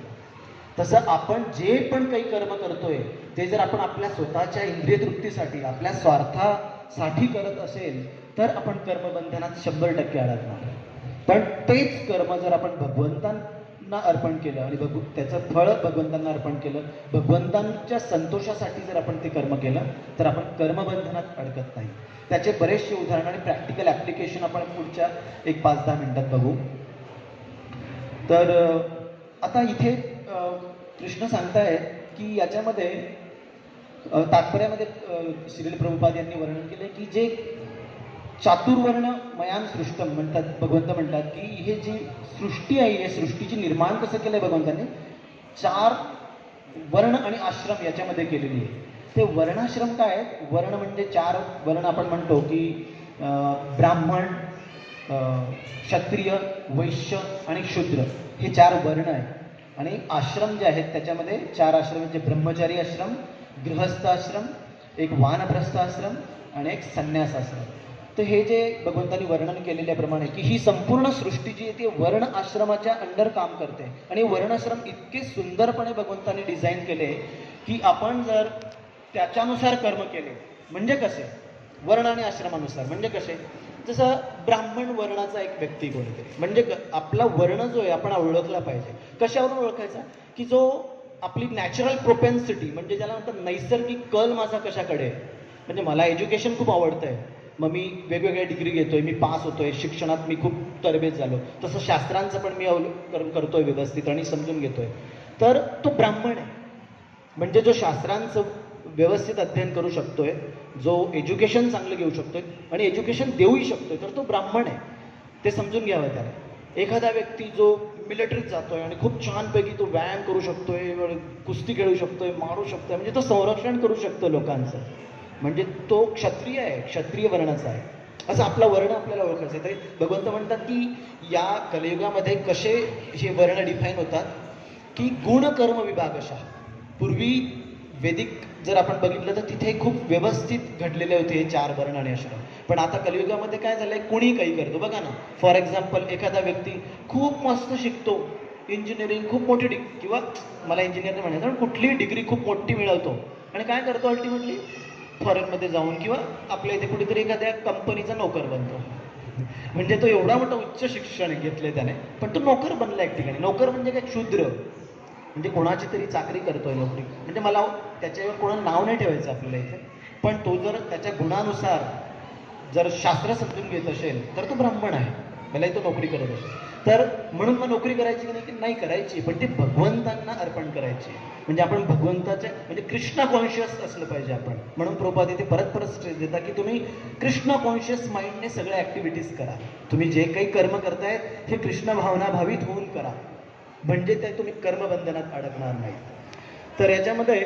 तसं आपण जे पण काही कर्म करतोय ते जर आपण आपल्या स्वतःच्या इंद्रिय तृप्तीसाठी, आपल्या स्वार्थासाठी करत असेल तर आपण कर्मबंधनात 100% अडकणार. पण तेच कर्म जर आपण भगवंतांना अर्पण केलं आणि त्याचं फळ भगवंतांना अर्पण केलं, भगवंतांच्या संतोषासाठी जर आपण ते कर्म केलं तर आपण कर्मबंधनात अडकत नाही. त्याचे बरेचसे उदाहरण आणि प्रॅक्टिकल ॲप्लिकेशन आपण पुढच्या 1-5-10 मिनिटात बघू. तर आता इथे कृष्ण सांगतायत की याच्यामध्ये तात्पर्यामध्ये श्रील प्रभुपाद यांनी वर्णन केलंय की जे चातुर्वर्ण मयान सृष्टम म्हणतात, भगवंत म्हणतात की हे जी सृष्टी आहे, या सृष्टीची निर्माण कसं केलंय भगवंतांनी, 4 वर्ण आणि आश्रम याच्यामध्ये केलेली आहे. ते वर्णाश्रम काय आहेत? वर्ण म्हणजे 4 वर्ण आपण म्हणतो की ब्राह्मण, क्षत्रिय, वैश्य आणि शूद्र हे 4 वर्ण आहेत. आणि आश्रम जे आहेत त्याच्यामध्ये 4 आश्रम म्हणजे ब्रह्मचारी आश्रम, गृहस्थ आश्रम, एक वानप्रस्थ आश्रम आणि एक संन्यास आश्रम. तर हे जे भगवंतांनी वर्णन केलेल्याप्रमाणे की ही संपूर्ण सृष्टी जी आहे ती वर्ण आश्रमाच्या अंडर काम करते. आणि वर्णाश्रम इतके सुंदरपणे भगवंतांनी डिझाईन केले की आपण जर त्याच्यानुसार कर्म केले, म्हणजे कसे, वर्ण आणि आश्रमानुसार म्हणजे कसे, जसं ब्राह्मण वर्णाचा एक व्यक्ती कोणीतरी, म्हणजे आपला वर्ण जो आहे आपण ओळखला पाहिजे. कशावरून ओळखायचा? की जो आपली नॅचरल प्रोपेन्सिटी, म्हणजे ज्याला म्हणतात नैसर्गिक कल माझा कशाकडे आहे. म्हणजे मला एज्युकेशन खूप आवडतंय, मग मी वेगवेगळ्या डिग्री घेतोय, मी पास होतोय, शिक्षणात मी खूप तरबेज झालो, तसं शास्त्रांचं पण मी करतोय व्यवस्थित आणि समजून घेतोय, तर तो ब्राह्मण आहे. म्हणजे जो शास्त्रांचं व्यवस्थित अध्ययन करू शकतोय, जो एज्युकेशन चांगलं घेऊ शकतोय आणि एज्युकेशन देऊही शकतोय, तर तो ब्राह्मण आहे. ते समजून घ्यावं त्याला. एखादा व्यक्ती जो मिलिटरीत जातोय आणि खूप छानपैकी तो व्यायाम करू शकतोय, कुस्ती खेळू शकतोय, मारू शकतोय, म्हणजे तो संरक्षण करू शकतो लोकांचं, म्हणजे तो क्षत्रिय आहे, क्षत्रिय वर्णाचा आहे. असं आपला वर्ण आपल्याला ओळखायचं आहे. तरी भगवंत म्हणतात की या कलियुगामध्ये कसे हे वर्ण डिफाईन होतात की गुणकर्म विभागशः. पूर्वी वेदिक जर आपण बघितलं तर तिथे खूप व्यवस्थित घडलेले होते हे 4 वर्ण आणि आश्रम. पण आता कलियुगामध्ये काय झालंय, कुणी काही करतो. बघा ना, फॉर एक्झाम्पल एखादा व्यक्ती खूप मस्त शिकतो, इंजिनिअरिंग खूप मोठी किंवा मला इंजिनिअर नाही म्हणायचं, पण कुठलीही डिग्री खूप मोठी मिळवतो आणि काय करतो अल्टिमेटली, फॉरेनमध्ये जाऊन किंवा आपल्या इथे कुठेतरी एखाद्या कंपनीचा नोकर बनतो. म्हणजे तो एवढा मोठा उच्च शिक्षण घेतलंय त्याने, पण तो नोकर बनला एक ठिकाणी. नोकर म्हणजे काय, शूद्र, म्हणजे कोणाची तरी चाकरी करतोय, नोकरी. म्हणजे मला त्याच्यावर कोणाला नाव नाही ठेवायचं आपल्याला इथे, पण तो जर त्याच्या गुणानुसार जर शास्त्र समजून घेत असेल तर तो ब्राह्मण आहे, भलेही तो नोकरी करत असेल. तर म्हणून मग नोकरी करायची की नाही, की नाही करायची, पण ती भगवंतांना अर्पण करायची. म्हणजे आपण भगवंताच्या म्हणजे कृष्ण कॉन्शियस असलं पाहिजे आपण. म्हणून प्रभुपाद इथे परत परत स्ट्रेस देतात की तुम्ही कृष्ण कॉन्शियस माइंडने सगळ्या ॲक्टिव्हिटीज करा. तुम्ही जे काही कर्म करताय हे कृष्ण भावना भावित होऊन करा, म्हणजे ते तुम्ही कर्मबंधनात अडकणार नाही. तर याच्यामध्ये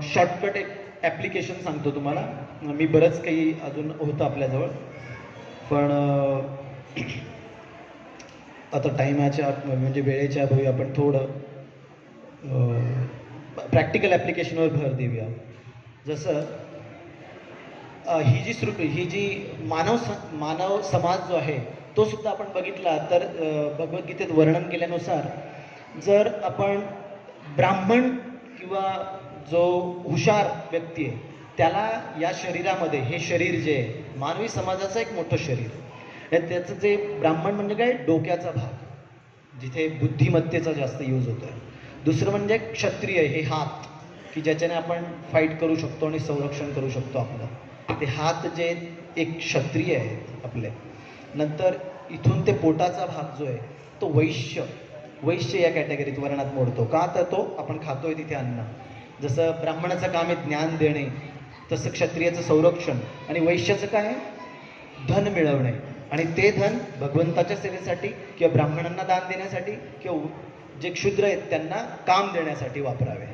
शॉर्टकट एक ॲप्लिकेशन सांगतो तुम्हाला. मी बरंच काही अजून होतं आपल्याजवळ, पण आता टाईमाच्या म्हणजे वेळेच्या अभावी आपण थोडं प्रॅक्टिकल ॲप्लिकेशनवर भर देऊया. जसं ही जी मानव समाज जो आहे तो सुद्धा आपण बघितला तर भगवद्गीतेत वर्णन केल्यानुसार जर आपण ब्राह्मण किंवा जो हुशार व्यक्ती आहे त्याला या शरीरामध्ये, हे शरीर जे आहे मानवी समाजाचं एक मोठं शरीर आहे, त्याचं जे ब्राह्मण म्हणजे काय, डोक्याचा भाग, जिथे बुद्धिमत्तेचा जास्त यूज होतोय. दुसरं म्हणजे क्षत्रिय, हे हात, की ज्याच्याने आपण फाईट करू शकतो आणि संरक्षण करू शकतो आपलं. ते हात जे एक क्षत्रिय आहेत आपले. नंतर इथून ते पोटाचा भाग जो आहे तो वैश्य या कॅटेगरीत वर्णात मोडतो. का तर तो आपण खातोय तिथे अन्न. जसं ब्राह्मणाचं काम आहे ज्ञान देणे, तसं क्षत्रियाचं संरक्षण, आणि वैश्याचं काय आहे, धन मिळवणे. आणि ते धन भगवंताच्या सेवेसाठी किंवा ब्राह्मणांना दान देण्यासाठी किंवा जे क्षुद्र आहेत त्यांना काम देण्यासाठी वापरावे.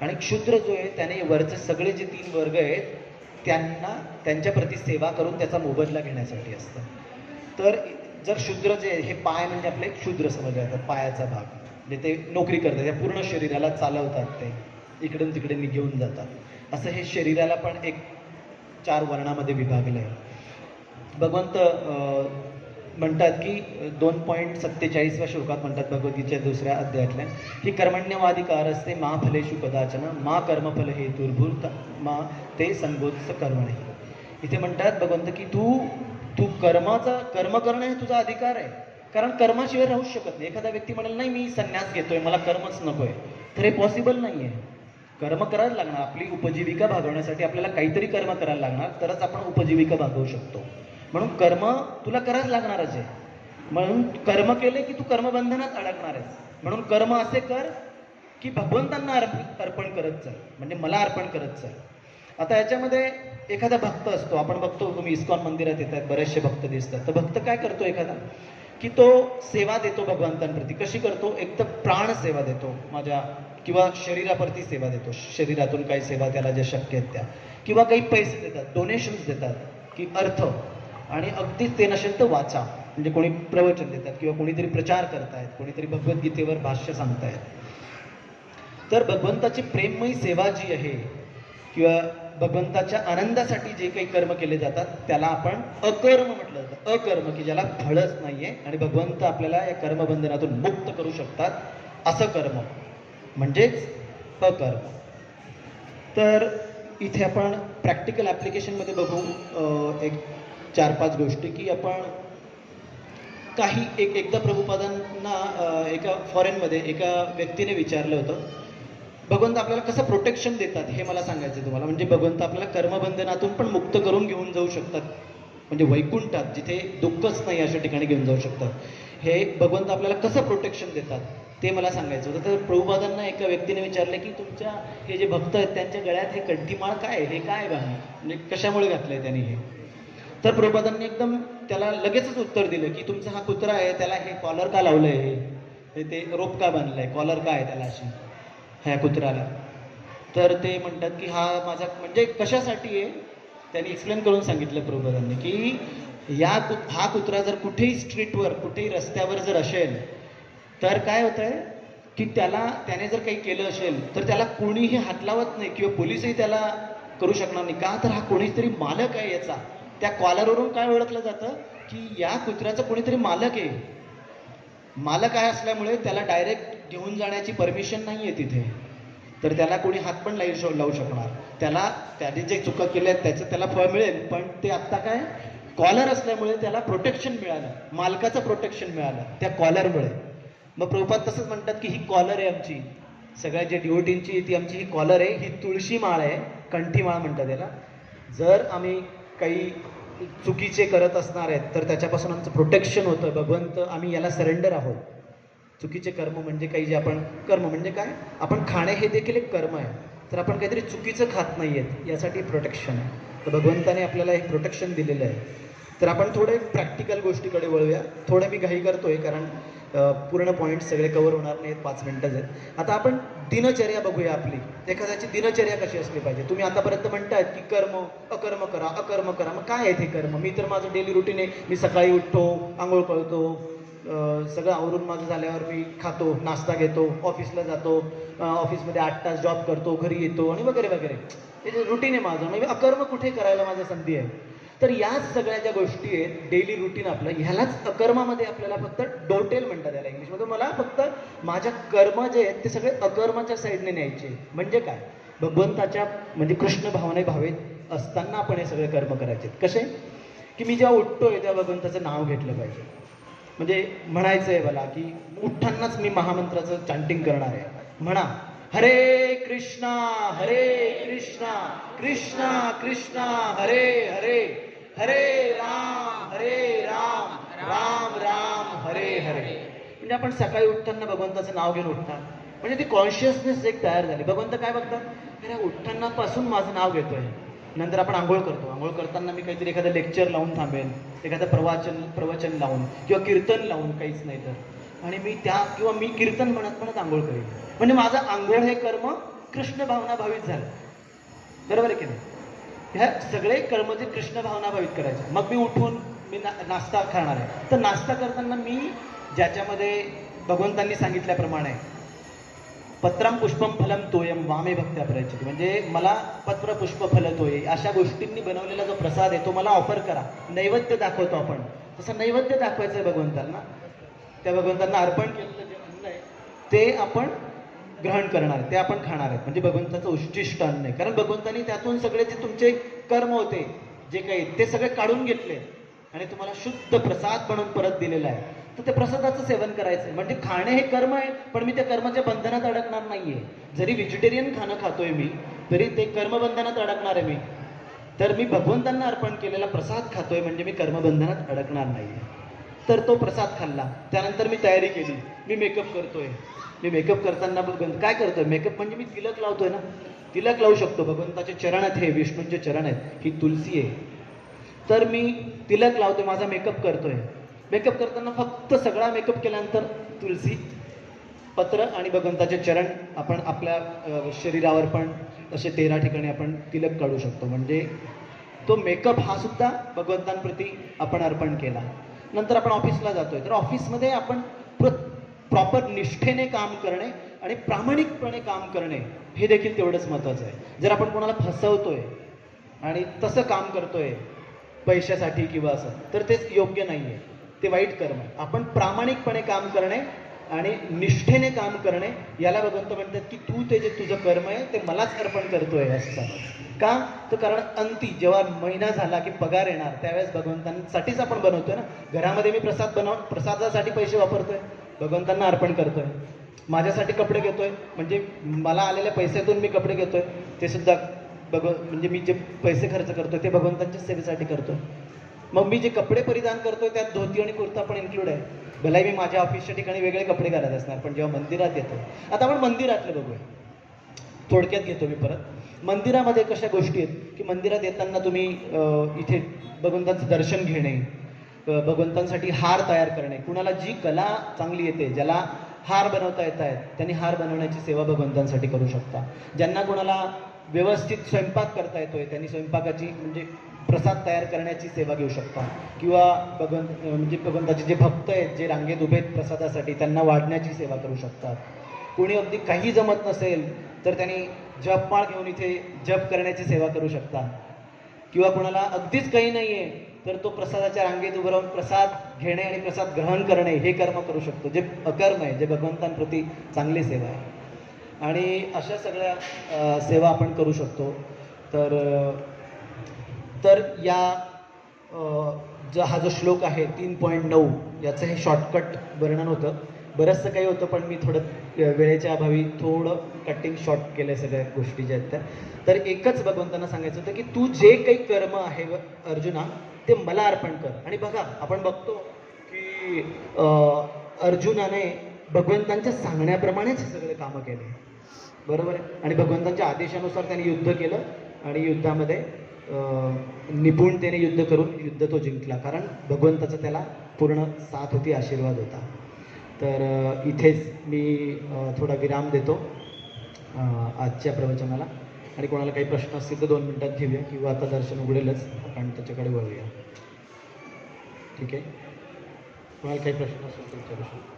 आणि क्षुद्र जो आहे त्याने वरचे सगळे जे 3 वर्ग आहेत त्यांना त्यांच्या प्रती सेवा करून त्याचा मोबदला घेण्यासाठी असतं. तर जर शूद्र जे हे पाय म्हणजे आपले शूद्र समजले जातात, पायाचा भाग, म्हणजे ते नोकरी करतात, त्या पूर्ण शरीराला चालवतात, ते इकडून तिकडे घेऊन जातात. असं हे शरीराला पण एक 4 वर्णामध्ये विभागलं आहे. भगवंत म्हणतात की 2.47व्या श्लोकात म्हणतात भगवद्गीतेच्या 2ऱ्या अध्यायातल्या की कर्मण्यवाधिकार असते मा फलेषु कदाचन मा कर्मफल हेतुर्भूत मा ते संगोत्स कर्मणे. इथे म्हणतात भगवंत की तू कर्म करणं हे तुझा अधिकार आहे, कारण कर्माशिवाय राहूच शकत नाही. एखादा व्यक्ती म्हणेल नाही मी संन्यास घेतोय, मला कर्मच नकोय, तर हे पॉसिबल नाही आहे. कर्म करायला लागणार. आपली उपजीविका भागवण्यासाठी आपल्याला काहीतरी कर्म करायला लागणार, तरच आपण उपजीविका भागवू शकतो. म्हणून कर्म तुला करायच लागणारच आहे. म्हणून कर्म केले की तू कर्मबंधनात अडकणार आहेस. म्हणून कर्म असे कर की भगवंतांना अर्पण करत चाल, म्हणजे मला अर्पण करत चाल. आता याच्यामध्ये एखादा भक्त असतो, आपण बघतो, तुम्ही इस्कॉन मंदिरात येतात, बरेचसे भक्त दिसतात. तर भक्त काय करतो एखादा, की तो सेवा देतो भगवंतांप्रती. कशी करतो, एक तर प्राण सेवा देतो माझ्या, किंवा शरीराप्रती सेवा देतो, शरीरातून काही सेवा त्याला ज्या शक्य आहेत त्या, किंवा काही पैसे देतात, डोनेशन्स देतात, की अर्थ, आणि अगदीच ते नसेल तर वाचा, म्हणजे कोणी प्रवचन देतात, किंवा कोणीतरी प्रचार करतायत, कोणीतरी भगवद्गीतेवर भाष्य सांगतायत. तर भगवंताची प्रेममयी सेवा जी आहे, किंवा भगवंताच्या आनंदासाठी जे काही कर्म केले जातात त्याला आपण अकर्म म्हटलं जातं. अकर्म, की ज्याला फळच नाहीये आणि भगवंत आपल्याला या कर्मबंधनातून मुक्त करू शकतात, असं कर्म म्हणजेच अकर्म. तर इथे आपण प्रॅक्टिकल ॲप्लिकेशनमध्ये बघू एक 4-5 गोष्टी, की आपण काही एकदा प्रभुपादांना एका फॉरेनमध्ये एका व्यक्तीने विचारलं होतं, भगवंत आपल्याला कसं प्रोटेक्शन देतात हे मला सांगायचं तुम्हाला. म्हणजे भगवंत आपल्याला कर्मबंधनातून पण मुक्त करून घेऊन जाऊ शकतात, म्हणजे वैकुंठात जिथे दुःखच नाही अशा ठिकाणी घेऊन जाऊ शकतात. हे भगवंत आपल्याला कसं प्रोटेक्शन देतात ते मला सांगायचं होतं. तर प्रभुपादांना एका व्यक्तीने विचारलं की तुमच्या हे जे भक्त आहेत त्यांच्या गळ्यात हे कंठीमाळ काय आहे, हे काय बांधलं, म्हणजे कशामुळे घातलंय त्यांनी हे. तर प्रभुपादांनी एकदम त्याला लगेचच उत्तर दिलं की तुमचा हा कुत्रा आहे, त्याला हे कॉलर का लावलंय, हे ते रोप का बांधलंय, कॉलर का आहे त्याला अशी ह्या कुत्र्याला. तर ते म्हणतात की हा माझा, म्हणजे कशासाठी आहे त्यांनी एक्सप्लेन करून सांगितलं प्रभुपादांनी, की हा कुत्रा जर कुठेही स्ट्रीटवर, कुठेही रस्त्यावर जर असेल तर काय होतंय की त्याने जर काही केलं असेल तर त्याला कोणीही हात लावत नाही, किंवा पोलीसही त्याला करू शकणार नाही. का तर हा कोणीतरी मालक आहे याचा. त्या कॉलरवरून काय ओळखलं जातं की या कुत्र्याचा कोणीतरी मालक आहे. मालक आहे असल्यामुळे त्याला डायरेक्ट घेऊन जाण्याची परमिशन नाही आहे तिथे, तर त्याला कोणी हात पण लावू शकणार. त्याने जे चुका केल्या त्याचं त्याला फळ मिळेल, पण ते आत्ता काय कॉलर असल्यामुळे त्याला प्रोटेक्शन मिळालं, मालकाचं प्रोटेक्शन मिळालं त्या कॉलरमुळे. मग प्रभुपाद तसंच म्हणतात की ही कॉलर आहे आमची, सगळ्या जे डिवोटींची ती आमची ही कॉलर आहे, ही तुळशी माळ आहे, कंठी माळ म्हणतात याला. जर आम्ही काही चुकीचे करत असणार आहेत तर त्याच्यापासून आमचं प्रोटेक्शन होतं. भगवंत आम्ही याला सरेंडर आहोत. चुकीचे कर्म म्हणजे काही जे आपण, कर्म म्हणजे काय, आपण खाणे हे देखील एक कर्म आहे. तर आपण काहीतरी चुकीचं खात नाही आहेत यासाठी प्रोटेक्शन आहे. तर भगवंताने आपल्याला एक प्रोटेक्शन दिलेलं आहे. तर आपण थोडे प्रॅक्टिकल गोष्टीकडे वळूया. थोडं मी घाई करतोय कारण पूर्ण पॉईंट सगळे कव्हर होणार नाहीत, 5 मिनिटंच आहेत. आता आपण दिनचर्या बघूया आपली. एखाद्याची दिनचर्या कशी असली पाहिजे. तुम्ही आतापर्यंत म्हणतायत की कर्म अकर्म करा, अकर्म करा. मग काय आहे ते कर्म? मी तर माझं डेली रुटीन आहे, मी सकाळी उठतो, आंघोळ करतो, सगळं आवरून माझं झाल्यावर मी खातो, नाश्ता घेतो, ऑफिसला जातो, ऑफिसमध्ये 8 तास जॉब करतो, घरी येतो आणि वगैरे वगैरे. हे जे रुटीन आहे माझं, म्हणजे अकर्म कुठे करायला माझं संधी आहे. तर याच सगळ्या ज्या गोष्टी आहेत डेली रुटीन आपलं, ह्यालाच अकर्मामध्ये आपल्याला फक्त डोटेल म्हणतात याला इंग्लिशमध्ये. मला फक्त माझ्या कर्म जे आहेत ते सगळे अकर्माच्या साईडने न्यायचे. म्हणजे काय, भगवंताच्या म्हणजे कृष्ण भावने भावेत असताना आपण हे सगळे कर्म करायचे. कसे, की मी जेव्हा उठतोय तेव्हा भगवंताचं नाव घेतलं पाहिजे. म्हणजे म्हणायचं आहे मला की उठतानाच मी महामंत्राचं चांटिंग करणार आहे. म्हणा हरे कृष्णा कृष्णा कृष्णा हरे हरे, हरे राम राम राम हरे हरे. म्हणजे आपण सकाळी उठताना भगवंताचं नाव घेऊन उठणार, म्हणजे ती कॉन्शियसनेस एक तयार झाली. भगवंत काय बघतात, अरे उठताना पासून माझं नाव घेतोय. नंतर आपण आंघोळ करतो, आंघोळ करताना मी काहीतरी एखादं लेक्चर लावून थांबेल, एखादं प्रवचन लावून किंवा कीर्तन लावून, काहीच नाही तर, आणि मी कीर्तन म्हणत आंघोळ करेन. म्हणजे माझं आंघोळ हे कर्म कृष्ण भावना भावित झालं. बरोबर आहे की नाही? ह्या सगळे कर्म जे कृष्ण भावना भावित करायचे. मग मी उठून मी नाश्ता खाणार आहे, तर नाश्ता करताना मी ज्याच्यामध्ये भगवंतांनी सांगितल्याप्रमाणे पत्रम पुष्पम फलम तोयम वामे भक्त्या प्रयच्छति, म्हणजे मला पत्र पुष्प फल तोय अशा गोष्टींनी बनवलेला जो प्रसाद आहे तो मला ऑफर करा. नैवेद्य दाखवतो आपण, तसं नैवेद्य दाखवायचं आहे भगवंतांना. त्या भगवंतांना अर्पण केलेलं जे अन्न आहे ते आपण ग्रहण करणार, ते आपण खाणार आहे. म्हणजे भगवंताचं उच्छिष्ट अन्न आहे. कारण भगवंतांनी त्यातून सगळे जे तुमचे कर्म होते जे काही ते सगळे काढून घेतले आणि तुम्हाला शुद्ध प्रसाद म्हणून परत दिलेला आहे. तर त्या प्रसादाचं सेवन करायचं. म्हणजे खाणे हे कर्म आहे, पण मी त्या कर्माच्या बंधनात अडकणार नाहीये. जरी व्हेजिटेरियन खाणं खातोय मी, तरी ते कर्मबंधनात अडकणार आहे मी. तर मी भगवंतांना अर्पण केलेला प्रसाद खातोय म्हणजे मी कर्मबंधनात अडकणार नाहीये. तर तो प्रसाद खाल्ला. त्यानंतर मी तयारी केली, मी मेकअप करतोय. मी मेकअप करताना काय करतोय, मेकअप म्हणजे मी तिलक लावतोय ना, तिलक लावू शकतो. भगवंताचे चरण आहेत, हे विष्णूंचे चरण आहेत, ही तुलसी आहे. तर मी तिलक लावतोय, माझा मेकअप करतोय. मेकअप करताना फक्त सगळा मेकअप केल्यानंतर तुलसी पत्र आणि भगवंताचे चरण आपण आपल्या शरीरावर पण असे 13 ठिकाणी आपण तिलक काढू शकतो. म्हणजे तो मेकअप हा सुद्धा भगवंतांप्रती आपण अर्पण केला. नंतर आपण ऑफिसला जातोय, तर ऑफिसमध्ये आपण प्रॉपर निष्ठेने काम करणे आणि प्रामाणिकपणे काम करणे हे देखील तेवढंच महत्त्वाचं आहे. जर आपण कोणाला फसवतोय आणि तसं काम करतोय पैशासाठी किंवा असं, तर ते योग्य नाही आहे, ते वाईट कर्म आहे. आपण प्रामाणिकपणे काम करणे आणि निष्ठेने काम करणे, याला भगवंत म्हणतात की तू ते जे तुझं कर्म आहे ते मलाच अर्पण करतोय असं समज. का तर कारण अंती जेव्हा महिना झाला की पगार येणार, त्यावेळेस भगवंतांसाठीच आपण बनवतोय ना. घरामध्ये मी प्रसादासाठी पैसे वापरतोय, भगवंतांना अर्पण करतोय. माझ्यासाठी कपडे घेतोय, म्हणजे मला आलेल्या पैशातून मी कपडे घेतोय, ते सुद्धा म्हणजे मी जे पैसे खर्च करतोय ते भगवंतांच्या सेवेसाठी करतोय. मग मी जे कपडे परिधान करतोय त्यात धोती आणि कुर्ता पण इन्क्लूड आहे. भलाही मी माझ्या ऑफिसच्या ठिकाणी वेगळे कपडे घालत असणार, पण जेव्हा मंदिरात येतो, आता आपण मंदिरातलं बघूया, थोडक्यात घेतो मी परत. मंदिरामध्ये कशा गोष्टी आहेत की मंदिरात येताना तुम्ही इथे भगवंतांचं दर्शन घेणे, भगवंतांसाठी हार तयार करणे. कुणाला जी कला चांगली येते, ज्याला हार बनवता येत आहेत, त्यांनी हार बनवण्याची सेवा भगवंतांसाठी करू शकता. ज्यांना कोणाला व्यवस्थित स्वयंपाक करता येतोय, त्यांनी स्वयंपाकाची म्हणजे प्रसाद तयार करण्याची सेवा घेऊ शकता. किंवा म्हणजे भगवंताचे जे भक्त आहेत, जे रांगेत उभे आहेत प्रसादासाठी, त्यांना वाढण्याची सेवा करू शकतात. कोणी अगदी काही जमत नसेल तर त्यांनी जपमाळ घेऊन इथे जप करण्याची सेवा करू शकता. किंवा कोणाला अगदीच काही नाही आहे तर तो प्रसादाच्या रांगेत उभं राहून प्रसाद घेणे आणि प्रसाद ग्रहण करणे हे कर्म करू शकतो, जे अकर्म आहे, जे भगवंतांप्रती चांगली सेवा आहे. आणि अशा सगळ्या सेवा आपण करू शकतो. तर या हा जो श्लोक आहे 3.9, याचं हे शॉर्टकट वर्णन होतं. बरंचसं काही होतं, पण मी थोडं वेळेच्या अभावी थोडं कटिंग शॉर्ट केलं सगळ्या गोष्टी ज्या आहेत त्या. तर एकच भगवंतांना सांगायचं होतं की तू जे काही कर्म आहे अर्जुना, ते मला अर्पण कर. आणि बघा, आपण बघतो की अर्जुनाने भगवंतांच्या सांगण्याप्रमाणेच हे सगळे कामं केले, बरोबर आहे. आणि भगवंतांच्या आदेशानुसार त्याने युद्ध केलं आणि युद्धामध्ये निपुणतेने युद्ध करून युद्ध तो जिंकला, कारण भगवंताचा त्याला पूर्ण साथ होती, आशीर्वाद होता. तर इथेच मी थोडा विराम देतो आजच्या प्रवचनाला. आणि कोणाला काही प्रश्न असतील तर 2 मिनिटात घेऊया, किंवा आता दर्शन उघडेलच, आपण त्याच्याकडे वळूया. ठीक आहे, कोणाला काही प्रश्न असेल तर विचारू शकतो.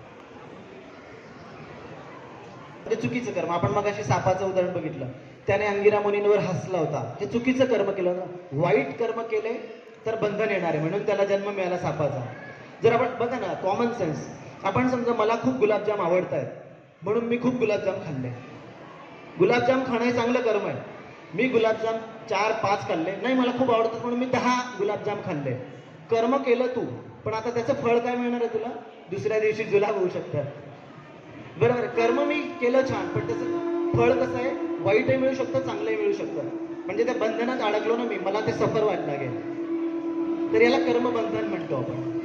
हे चुकीचं कर्म. आपण मगाशी सापाचं उदाहरण बघितलं, त्याने अंगिरा मुनींवर हसला होता, हे चुकीचं कर्म केलं ना. वाईट कर्म केले तर बंधन येणार आहे, म्हणून त्याला जन्म मिळाला सापाचा. जर आपण बघा ना, कॉमन सेन्स, आपण समजा मला खूप गुलाबजाम आवडत आहेत म्हणून मी खूप गुलाबजाम खाल्ले. गुलाबजाम खाणं हे चांगलं कर्म आहे. मी गुलाबजाम 4-5 खाल्ले, नाही मला खूप आवडतात म्हणून मी 10 गुलाबजाम खाल्ले. कर्म केलं तू, पण आता त्याचं फळ काय मिळणार आहे तुला? दुसऱ्या दिवशी जुलाब होऊ शकतात, बरोबर. कर्म मी केलं छान, पण त्याचं फळ कसं आहे, वाईटही मिळू शकतं, चांगलंही मिळू शकतं. म्हणजे त्या बंधनात अडकलो ना मी, मला ते सफर व्हायला लागेल. तर याला कर्मबंधन म्हणतो आपण.